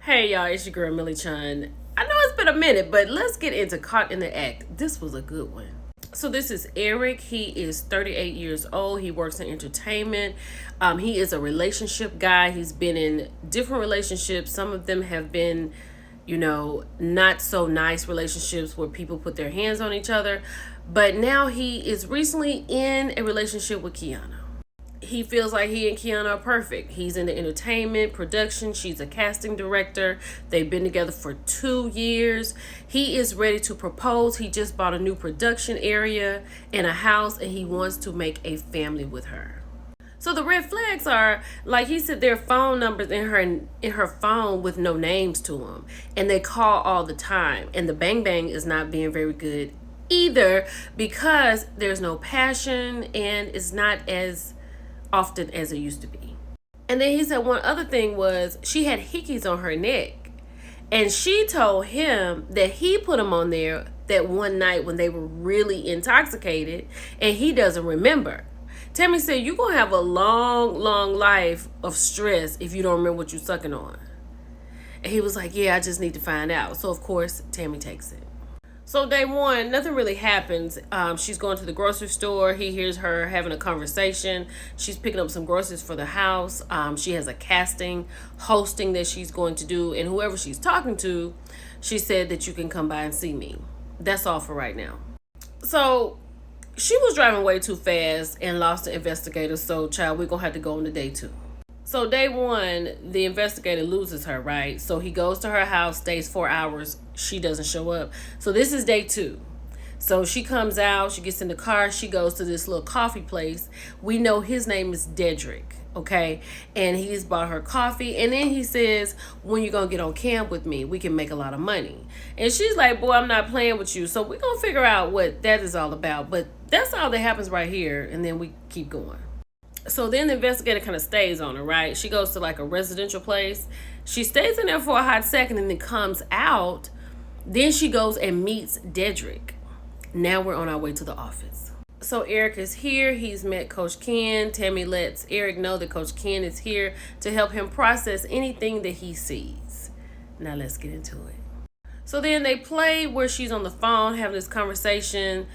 Hey y'all, it's your girl Millie Chun. I know it's been a minute, but let's get into Caught in the Act. This was a good one. So this is Eric. He is 38 years old. He works in entertainment. He is a relationship guy. He's been in different relationships. Some of them have been, not so nice relationships where people put their hands on each other. But now he is recently in a relationship with Kiana. He feels like he and Kiana are perfect. He's in the entertainment, production. She's a casting director. They've been together for 2 years. He is ready to propose. He just bought a new production area and a house, and he wants to make a family with her. So the red flags are, like he said, there are phone numbers in her phone with no names to them, and they call all the time. And the bang bang is not being very good either because there's no passion and it's not as often as it used to be. And then he said one other thing was she had hickeys on her neck, and she told him that he put them on there that one night when they were really intoxicated and he doesn't remember. Tammy said, you're gonna have a long life of stress if you don't remember what you're sucking on. And he was like, yeah, I just need to find out. So of course Tammy takes it. So day one, nothing really happens. She's going to the grocery store. He hears her having a conversation. She's picking up some groceries for the house. She has a casting, hosting that she's going to do. And whoever she's talking to, she said that you can come by and see me. That's all for right now. So she was driving way too fast and lost the investigator. So child, we're going to have to go on to day two. So day one, the investigator loses her, right? So he goes to her house, stays 4 hours. She doesn't show up. So this is day two. So she comes out, she gets in the car, she goes to this little coffee place. We know his name is Dedrick, okay? And he's bought her coffee. And then he says, when you gonna get on camp with me? We can make a lot of money. And she's like, boy, I'm not playing with you. So we're gonna figure out what that is all about. But that's all that happens right here. And then we keep going. So then the investigator kind of stays on her, right? She goes to like a residential place. She stays in there for a hot second and then comes out. Then she goes and meets Dedrick. Now we're on our way to the office. So Eric is here. He's met Coach Ken. Tammy lets Eric know that Coach Ken is here to help him process anything that he sees. Now let's get into it. So then they play where she's on the phone having this conversation.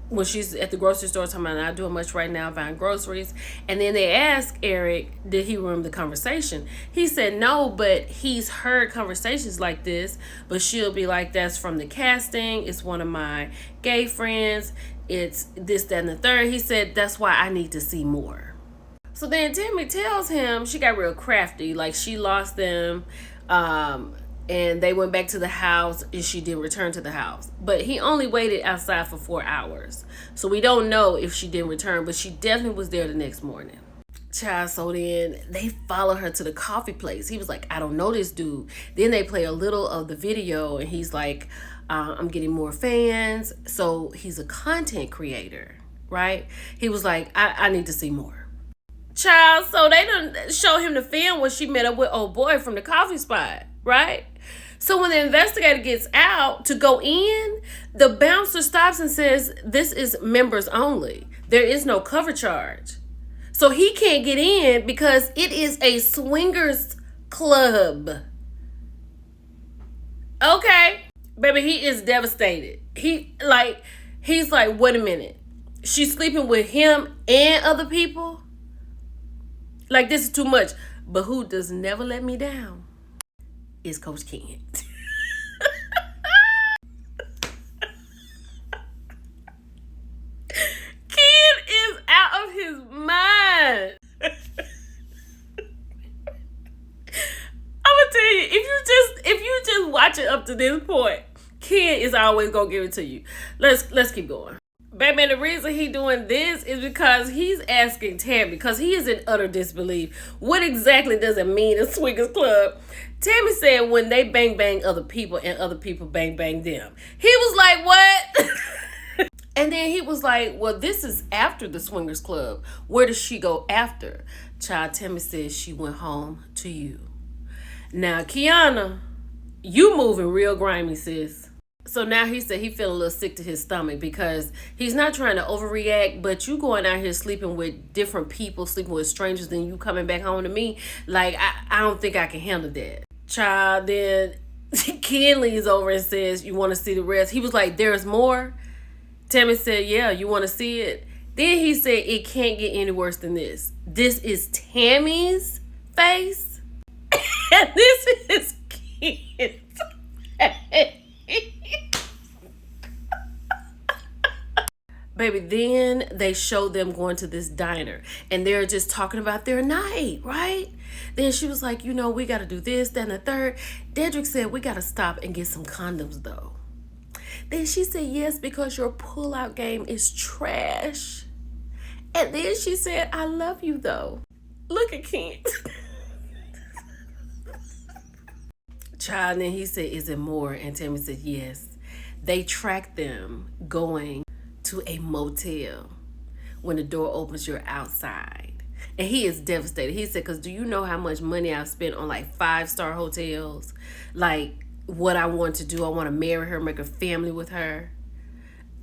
When she's at the grocery store talking about not doing much right now, buying groceries. And then they ask Eric, did he remember the conversation? He said no, but he's heard conversations like this. But she'll be like, that's from the casting. It's one of my gay friends. It's this, that, and the third. He said, that's why I need to see more. So then Tammy tells him she got real crafty. Like she lost them. And they went back to the house and she didn't return to the house. But he only waited outside for 4 hours. So we don't know if she didn't return, but she definitely was there the next morning. Child, so then they follow her to the coffee place. He was like, I don't know this dude. Then they play a little of the video and he's like, I'm getting more fans. So he's a content creator, right? He was like, I need to see more. Child, so they done show him the film when she met up with old boy from the coffee spot, right? So when the investigator gets out to go in, the bouncer stops and says, this is members only. There is no cover charge. So he can't get in because it is a swingers club. Okay. Baby, he is devastated. He's like, wait a minute. She's sleeping with him and other people? Like, this is too much. But who does never let me down is Coach Ken. Ken is out of his mind. I'm gonna tell you, if you just watch it up to this point, Ken is always gonna give it to you. Let's keep going. Baby, the reason he doing this is because he's asking Tammy, because he is in utter disbelief. What exactly does it mean in swingers club? Tammy said when they bang bang other people and other people bang bang them. He was like, what? And then he was like, well, this is after the swingers club. Where does she go after? Child, Tammy says she went home to you. Now, Kiana, you moving real grimy, sis. So now he said he feeling a little sick to his stomach because he's not trying to overreact, but you going out here sleeping with different people, sleeping with strangers, then you coming back home to me. Like, I don't think I can handle that. Child, then Ken leans over and says, "You want to see the rest?" He was like, "There's more." Tammy said, "Yeah, you want to see it?" Then he said, "It can't get any worse than this." This is Tammy's face. And this is Ken's face. Baby, then they show them going to this diner and they're just talking about their night, right? Then she was like, we got to do this, that, and the third. Dedrick said, "We got to stop and get some condoms, though." Then she said, "Yes, because your pullout game is trash." And then she said, "I love you, though." Look at Ken. Child, and then he said, "Is it more?" And Tammy said, "Yes." They tracked them going to a motel. When the door opens, you're outside. And he is devastated. He said, "Because do you know how much money I've spent on like 5-star hotels? Like what I want to do. I want to marry her, make a family with her.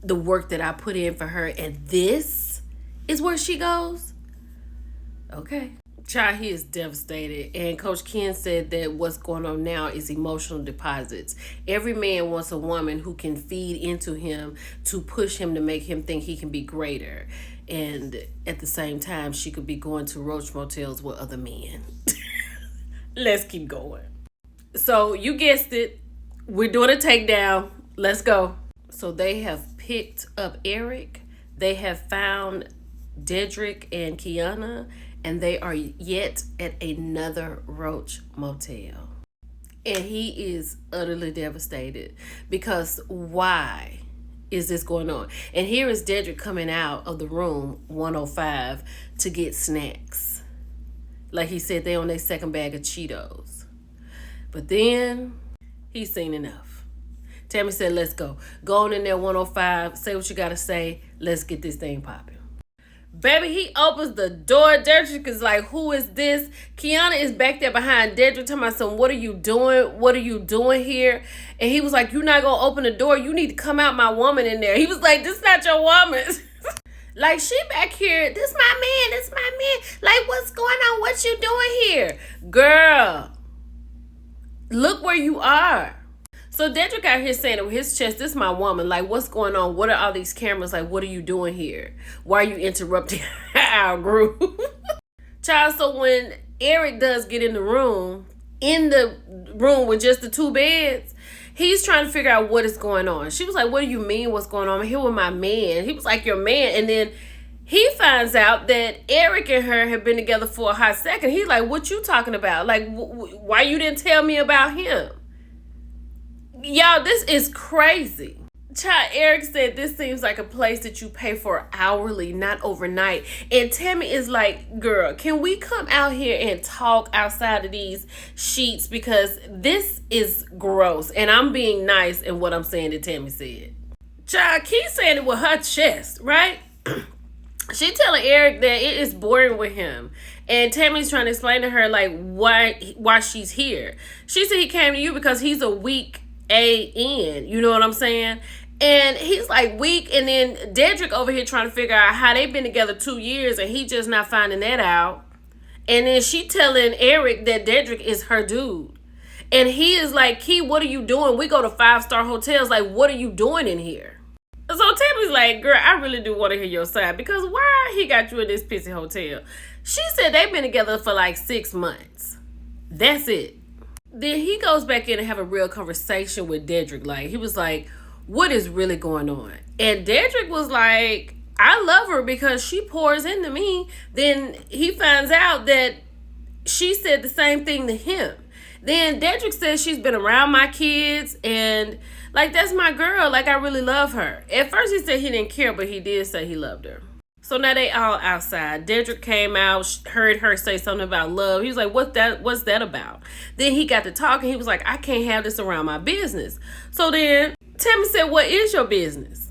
The work that I put in for her. And this is where she goes?" Okay. Child, he is devastated. And Coach Ken said that what's going on now is emotional deposits. Every man wants a woman who can feed into him to push him to make him think he can be greater. And at the same time, she could be going to roach motels with other men. Let's keep going. So you guessed it. We're doing a takedown. Let's go. So they have picked up Eric. They have found Dedrick and Kiana. And they are yet at another roach motel. And he is utterly devastated because why is this going on? And here is Dedrick coming out of the room 105 to get snacks. Like he said, they on their second bag of Cheetos. But then he's seen enough. Tammy said, "Let's go. Go on in there 105. Say what you got to say. Let's get this thing popping." Baby, he opens the door. Dedrick is like, "Who is this?" Kiana is back there behind Dedrick talking about some, "What are you doing? What are you doing here?" And he was like, "You're not going to open the door. You need to come out my woman in there." He was like, "This not your woman." Like, she back here. "This my man. This my man." Like, what's going on? What you doing here? Girl, look where you are. So Dedrick out here saying it with his chest, "This is my woman. Like, what's going on? What are all these cameras? Like, what are you doing here? Why are you interrupting our group?" Child, so when Eric does get in the room with just the 2 beds, he's trying to figure out what is going on. She was like, "What do you mean what's going on? I'm here with my man." He was like, "Your man?" And then he finds out that Eric and her have been together for a hot second. He's like, "What you talking about? Like, why you didn't tell me about him?" Y'all, this is crazy. Child, Eric said this seems like a place that you pay for hourly, not overnight. And Tammy is like, "Girl, can we come out here and talk outside of these sheets? Because this is gross." And I'm being nice in what I'm saying that Tammy said. Child, keep saying it with her chest, right? She telling Eric that it is boring with him. And Tammy's trying to explain to her, like, why she's here. She said he came to you because he's a weak A.N. You know what I'm saying? And he's like weak. And then Dedrick over here trying to figure out how they've been together 2 years and he just not finding that out. And then she telling Eric that Dedrick is her dude. And he is like, "Key, what are you doing? We go to 5-star hotels. Like, what are you doing in here?" So Tammy's like, "Girl, I really do want to hear your side because why he got you in this pissy hotel?" She said they've been together for like 6 months. That's it. Then he goes back in and have a real conversation with Dedrick. Like, he was like, "What is really going on?" And Dedrick was like, "I love her because she pours into me." Then he finds out that she said the same thing to him. Then Dedrick says she's been around my kids and like, that's my girl. Like, I really love her. At first he said he didn't care, but he did say he loved her. So now they all outside. Dedrick came out, heard her say something about love. He was like, what's that about? Then he got to talking. He was like, "I can't have this around my business." So then Tammy said, "What is your business?"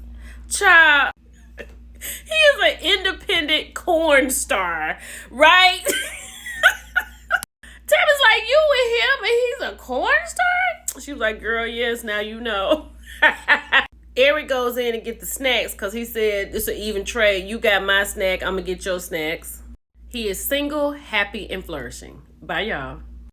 Child, he is an independent corn star, right? Tammy's like, "You with him and he's a corn star?" She was like, "Girl, yes, now you know." Eric goes in and get the snacks because he said it's an even trade. You got my snack, I'm going to get your snacks. He is single, happy, and flourishing. Bye, y'all.